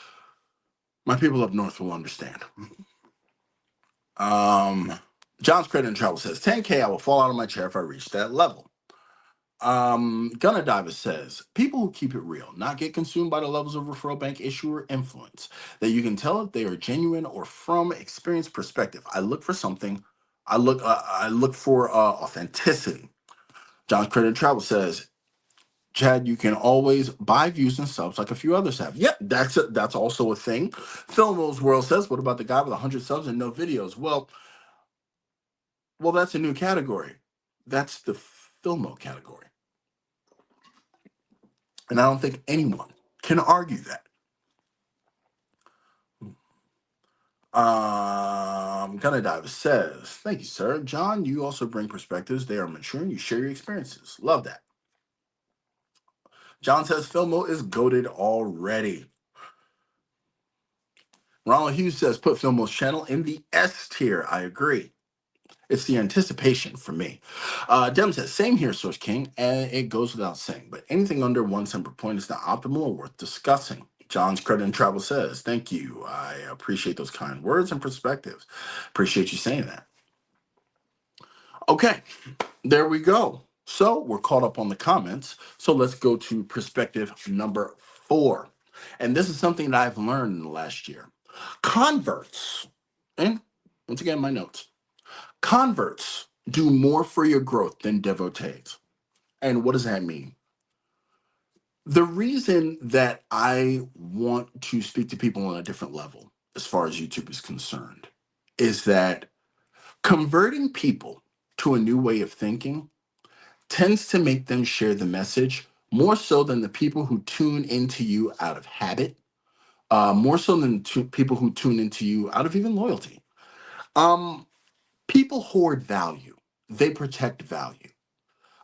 My people up north will understand. John's Credit and Travel says 10K, I will fall out of my chair if I reach that level. Gunna Diver says, people who keep it real, not get consumed by the levels of referral bank issuer influence, that you can tell if they are genuine or from experience perspective. I look for something. I look for authenticity. John's Credit and Travel says, Chad, you can always buy views and subs like a few others have. Yep, that's also a thing. Filmo's World says, what about the guy with 100 subs and no videos? Well, that's a new category. That's the Filmo category. And I don't think anyone can argue that. Gunna Diver says, thank you, sir. John, you also bring perspectives. They are mature and you share your experiences. Love that. John says, Filmo is goated already. Ronald Hughes says, put Filmo's channel in the S tier. I agree. It's the anticipation for me. Dem says, same here, Source King, and it goes without saying, but anything under 1 cent per point is not optimal or worth discussing. John's Credit and Travel says, thank you. I appreciate those kind words and perspectives. Appreciate you saying that. Okay, there we go. So we're caught up on the comments. So let's go to perspective number 4. And this is something that I've learned in the last year. Converts, and once again, my notes. Converts do more for your growth than devotees. And what does that mean? The reason that I want to speak to people on a different level, as far as YouTube is concerned, is that converting people to a new way of thinking tends to make them share the message more so than the people who tune into you out of habit, more so than people who tune into you out of even loyalty. People hoard value, they protect value.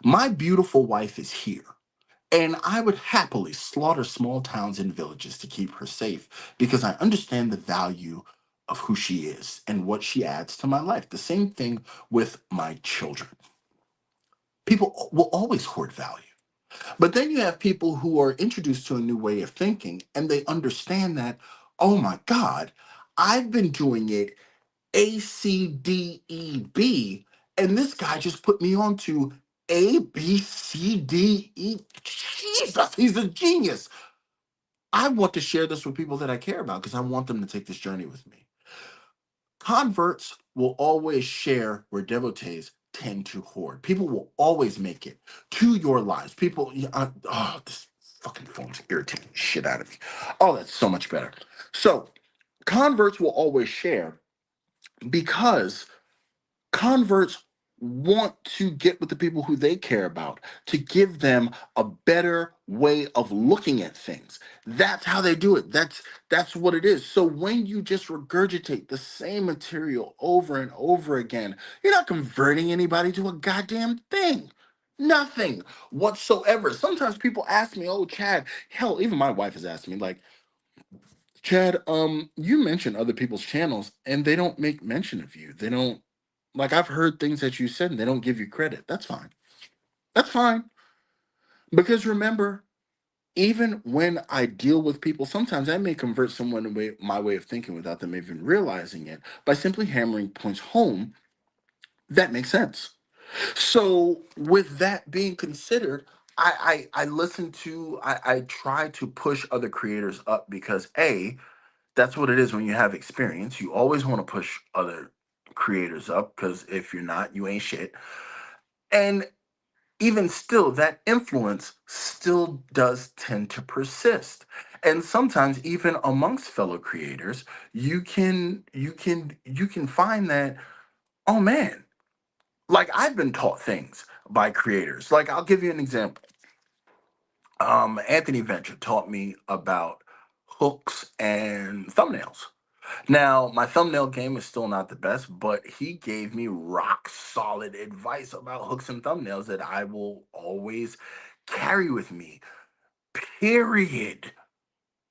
My beautiful wife is here, and I would happily slaughter small towns and villages to keep her safe because I understand the value of who she is and what she adds to my life. The same thing with my children. People will always hoard value. But then you have people who are introduced to a new way of thinking and they understand that, oh my God, I've been doing it ACDEB, and this guy just put me on to ABCDE. Jesus, he's a genius. I want to share this with people that I care about because I want them to take this journey with me. Converts will always share where devotees tend to hoard. People will always make it to your lives. People, oh, this fucking phone's irritating the shit out of me. Oh, that's so much better. So, converts will always share because converts want to get with the people who they care about to give them a better way of looking at things. That's how they do it. That's what it is. So when you just regurgitate the same material over and over again, you're not converting anybody to a goddamn thing. Nothing whatsoever. Sometimes people ask me, "Oh, Chad," hell, even my wife has asked me, like, Chad, you mention other people's channels and they don't make mention of you. They don't, like, I've heard things that you said and they don't give you credit. That's fine. That's fine. Because remember, even when I deal with people, sometimes I may convert someone away my way of thinking without them even realizing it by simply hammering points home that make sense. So with that being considered, I listen to I try to push other creators up because A, that's what it is when you have experience. You always want to push other creators up because if you're not, you ain't shit. And even still, that influence still does tend to persist. And sometimes even amongst fellow creators, you can find that, oh man, like I've been taught things by creators. Like I'll give you an example. Anthony Venture taught me about hooks and thumbnails. Now, my thumbnail game is still not the best, but he gave me rock solid advice about hooks and thumbnails that I will always carry with me. Period.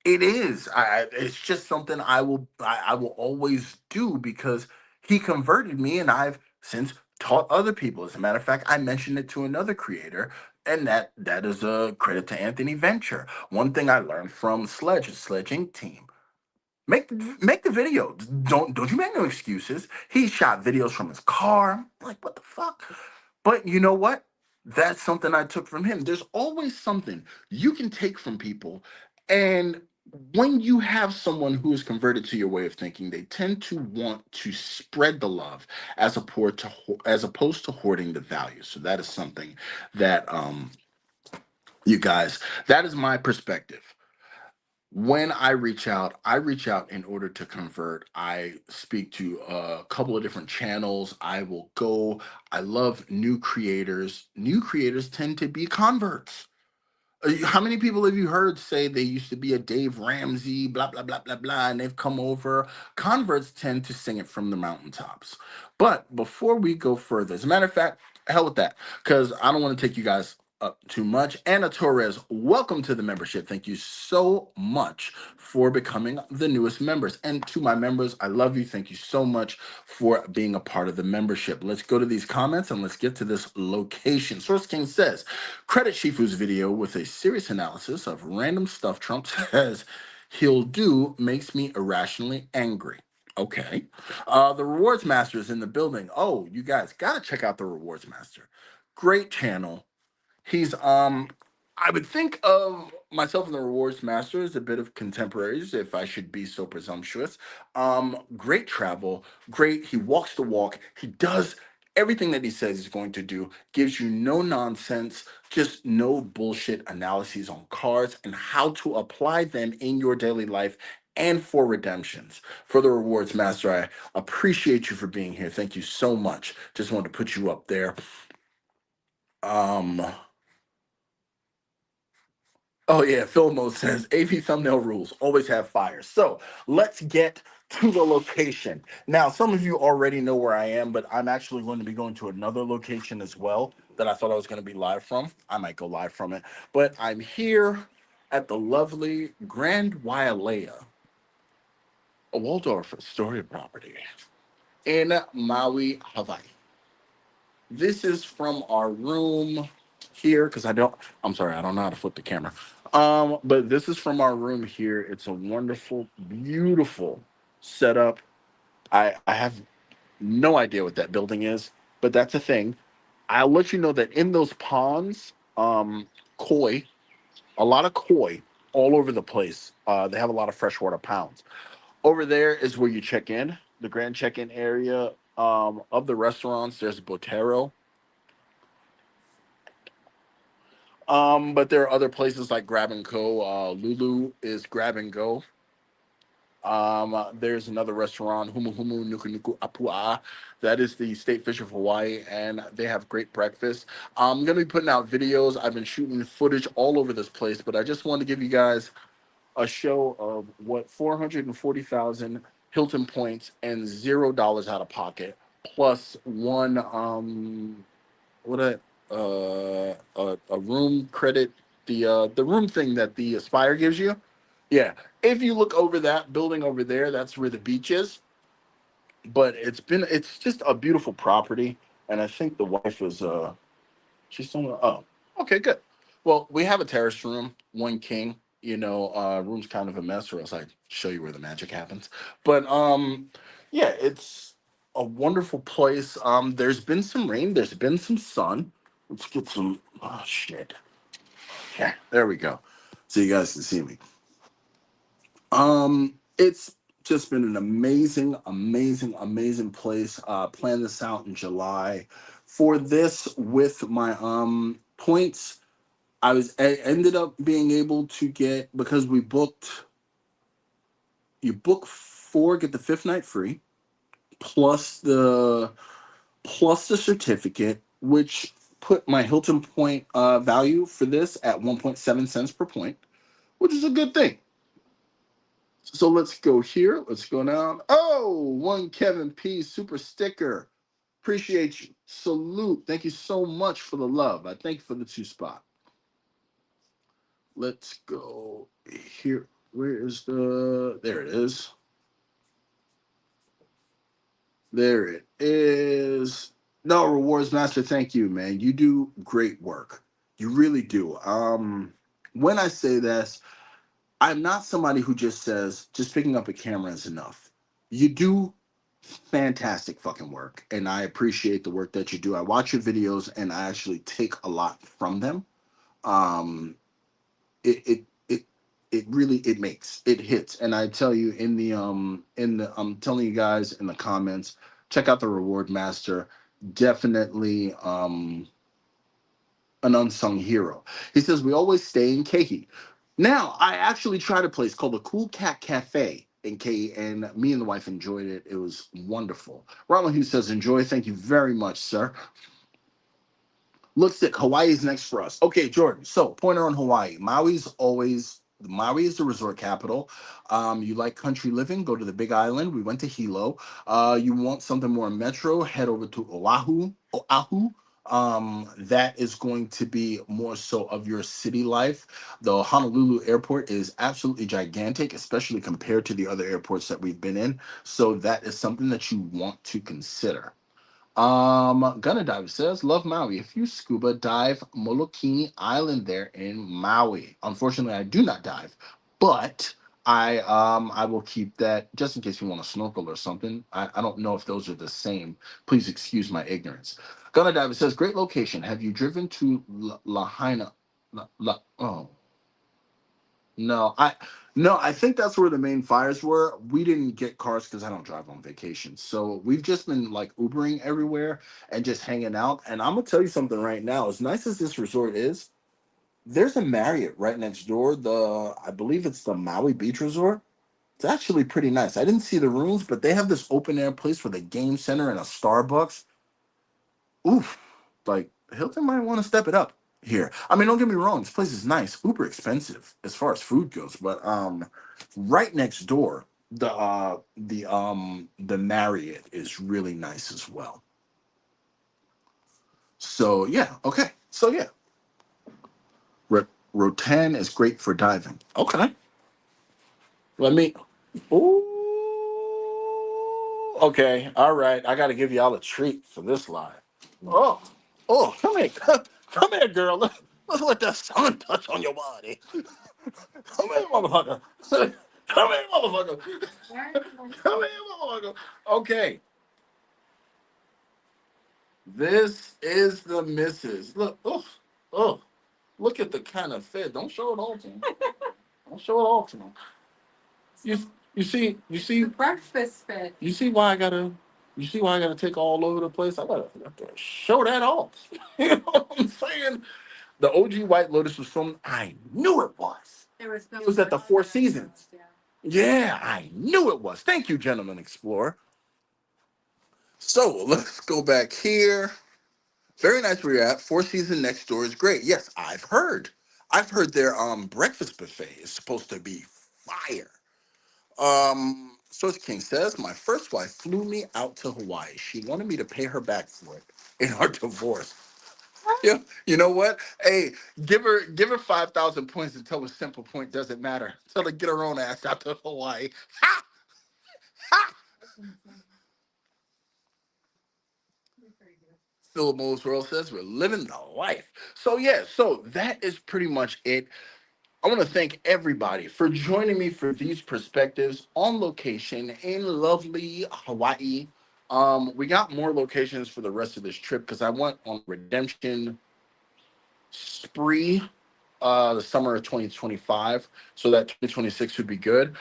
It is. It's just something I will always do because he converted me, and I've since taught other people. As a matter of fact, I mentioned it to another creator, and that is a credit to Anthony Venture. One thing I learned from Sledge Inc. team. Make the video. Don't you make no excuses. He shot videos from his car. I'm like, what the fuck? But you know what? That's something I took from him. There's always something you can take from people. And when you have someone who is converted to your way of thinking, they tend to want to spread the love as opposed to hoarding the value. So that is something that you guys, that is my perspective. When I reach out in order to convert. I speak to a couple of different channels. I will go. I love new creators. New creators tend to be converts. How many people have you heard say they used to be a Dave Ramsey, blah, blah, blah, blah, blah, and they've come over? Converts tend to sing it from the mountaintops. But before we go further, as a matter of fact, hell with that, because I don't want to take you guys up too much. Anna Torres, welcome to the membership. Thank you so much for becoming the newest members. And to my members, I love you. Thank you so much for being a part of the membership. Let's go to these comments and let's get to this location. Source King says, credit Shifu's video with a serious analysis of random stuff Trump says he'll do makes me irrationally angry. Okay. The Rewards Master is in the building. Oh, you guys got to check out the Rewards Master. Great channel. He's I would think of myself and the Rewards Master as a bit of contemporaries, if I should be so presumptuous. Great travel, great. He walks the walk. He does everything that he says he's going to do. Gives you no nonsense, just no bullshit analyses on cards and how to apply them in your daily life and for redemptions. For the Rewards Master, I appreciate you for being here. Thank you so much. Just wanted to put you up there. Um, Oh yeah, Phil Mo says AV thumbnail rules always have fire. So let's get to the location. Now, some of you already know where I am, but I'm actually going to be going to another location as well that I thought I was going to be live from. I might go live from it, but I'm here at the lovely Grand Wailea. a Waldorf Astoria property in Maui, Hawaii. This is from our room here because I'm sorry, I don't know how to flip the camera. But this is from our room here. It's a wonderful, beautiful setup. I have no idea what that building is, but that's a thing. I'll let you know that in those ponds, koi, a lot of koi all over the place. They have a lot of freshwater pounds. Over there is where you check in, the grand check-in area of the restaurants. There's Botero. But there are other places like Grab and Go. Lulu is Grab and Go. There's another restaurant, Humu Humu Nuku Nuku Apua. That is the state fish of Hawaii, and they have great breakfast. I'm gonna be putting out videos. I've been shooting footage all over this place, but I just wanted to give you guys a show of what 440,000 Hilton points and $0 out of pocket, plus one what a room credit, the room thing that the Aspire gives you. Yeah, if you look over that building over there, that's where the beach is. But it's just a beautiful property, and I think the wife was she's still. Oh, okay, good. Well, we have a terrace room, one king. Room's kind of a mess, or else I'd show you where the magic happens. But yeah, it's a wonderful place. There's been some rain, there's been some sun. Let's get some. Oh shit. Yeah, there we go. So you guys can see me. It's just been an amazing, amazing, amazing place. Planned this out in July. For this, with my points, I ended up being able to get, because we booked. You book four, get the fifth night free, plus the certificate, which put my Hilton point value for this at 1.7 cents per point, which is a good thing. So let's go here. Let's go down. Oh, one Kevin P super sticker. Appreciate you. Salute. Thank you so much for the love. I thank you for the two spot. Let's go here. Where is there it is. There it is. No, rewards master, thank you, man. You do great work. You really do. When I say this, I'm not somebody who just says just picking up a camera is enough. You do fantastic fucking work, and I appreciate the work that you do. I watch your videos and I actually take a lot from them. Um it really it hits. And I tell you in the I'm telling you guys in the comments, check out the reward master. Definitely an unsung hero. He says we always stay in Kehi. Now, I actually tried a place called the Cool Cat Cafe in Kehi, and me and the wife enjoyed it. It was wonderful. Ronald Hughes says, enjoy. Thank you very much, sir. Looks like Hawaii's next for us. Okay, Jordan. So, pointer on Hawaii. Maui is the resort capital. You like country living? Go to the Big Island. We went to Hilo. You want something more metro? Head over to Oahu. That is going to be more so of your city life. The Honolulu airport is absolutely gigantic, especially compared to the other airports that we've been in. So that is something that you want to consider. Gonna Dive says, love Maui. If you scuba dive Molokini Island there in Maui. Unfortunately, I do not dive, but I will keep that just in case you want to snorkel or something. I don't know if those are the same. Please excuse my ignorance. Gonna Dive says, great location. Have you driven to Lahaina? Oh, no, I think that's where the main fires were. We didn't get cars because I don't drive on vacation. So we've just been like Ubering everywhere and just hanging out. And I'm gonna tell you something right now. As nice as this resort is, there's a Marriott right next door. I believe it's the Maui Beach Resort. It's actually pretty nice. I didn't see the rooms, but they have this open air place with a game center and a Starbucks. Oof, like Hilton might want to step it up here. I mean, don't get me wrong, this place is nice, uber expensive as far as food goes, but right next door, the Marriott is really nice as well. So yeah, okay. So yeah, Rotan is great for diving. Okay. Let me. Ooh. Okay, all right. I got to give y'all a treat for this live. Oh, oh, come here, come here, girl. Let's let that sun touch on your body. Come here, motherfucker. Come here, motherfucker. Come here, motherfucker. Okay, this is the missus. Look, oh, oh, look at the kind of fit. Don't show it all to me. Don't show it all to me. You, you see, breakfast fit. You see why I gotta. You see why I gotta take all over the place? I gotta show that off. You know what I'm saying? The OG White Lotus was from. I knew it was. It was at the Four Seasons. Yeah, I knew it was. Thank you, Gentleman Explorer. So let's go back here. Very nice where you're at. Four Seasons next door is great. Yes, I've heard. I've heard their breakfast buffet is supposed to be fire. Source King says, my first wife flew me out to Hawaii. She wanted me to pay her back for it in our divorce. Yeah, you know what? Hey, give her 5,000 points and tell her simple point doesn't matter. Tell her get her own ass out to Hawaii. Ha! Ha! Philip World says we're living the life. So yeah, so that is pretty much it. I want to thank everybody for joining me for these perspectives on location in lovely Hawaii. We got more locations for the rest of this trip because I went on redemption spree the summer of 2025, so that 2026 would be good.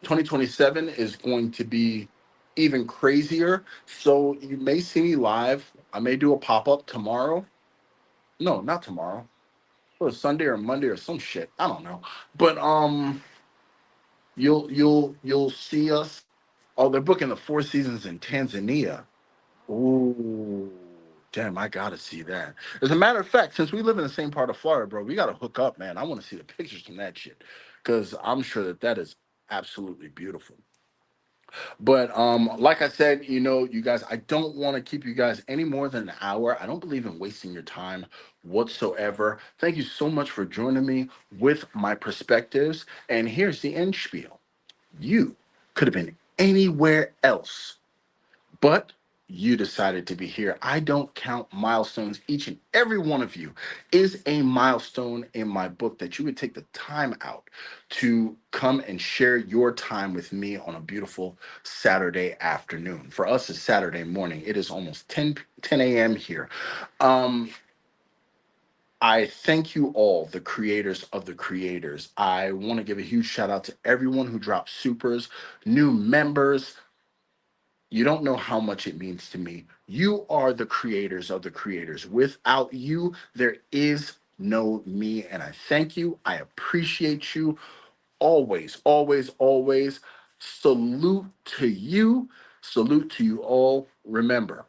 2027 is going to be even crazier. So you may see me live. I may do a pop-up tomorrow. No, not tomorrow. Or Sunday or Monday or some shit. I don't know. But you'll see us. Oh, they're booking the Four Seasons in Tanzania. Ooh, damn! I gotta see that. As a matter of fact, since we live in the same part of Florida, bro, we gotta hook up, man. I want to see the pictures from that shit because I'm sure that that is absolutely beautiful. But like I said, you guys, I don't want to keep you guys any more than an hour. I don't believe in wasting your time whatsoever. Thank you so much for joining me with my perspectives. And here's the end spiel. You could have been anywhere else, but you decided to be here. I don't count milestones. Each and every one of you is a milestone in my book that you would take the time out to come and share your time with me on a beautiful Saturday afternoon. For us, it's Saturday morning. It is almost 10 a.m. here. Um, I thank you all, the creators of the creators. I want to give a huge shout out to everyone who dropped supers, new members. You don't know how much it means to me. You are the creators of the creators. Without you, there is no me. And I thank you. I appreciate you always, always, always. Salute to you. Salute to you all. Remember.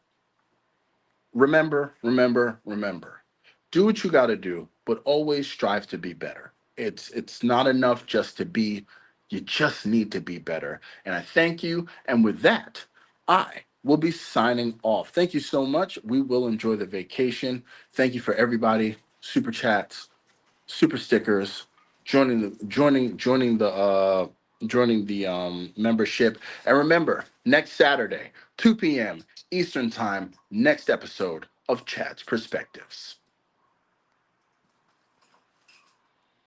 Do what you got to do, but always strive to be better. It's not enough just to be. You just need to be better. And I thank you. And with that, I will be signing off. Thank you so much. We will enjoy the vacation. Thank you for everybody. Super chats, super stickers, joining the membership. And remember, next Saturday, 2 p.m. Eastern time, next episode of Chad's Perspectives.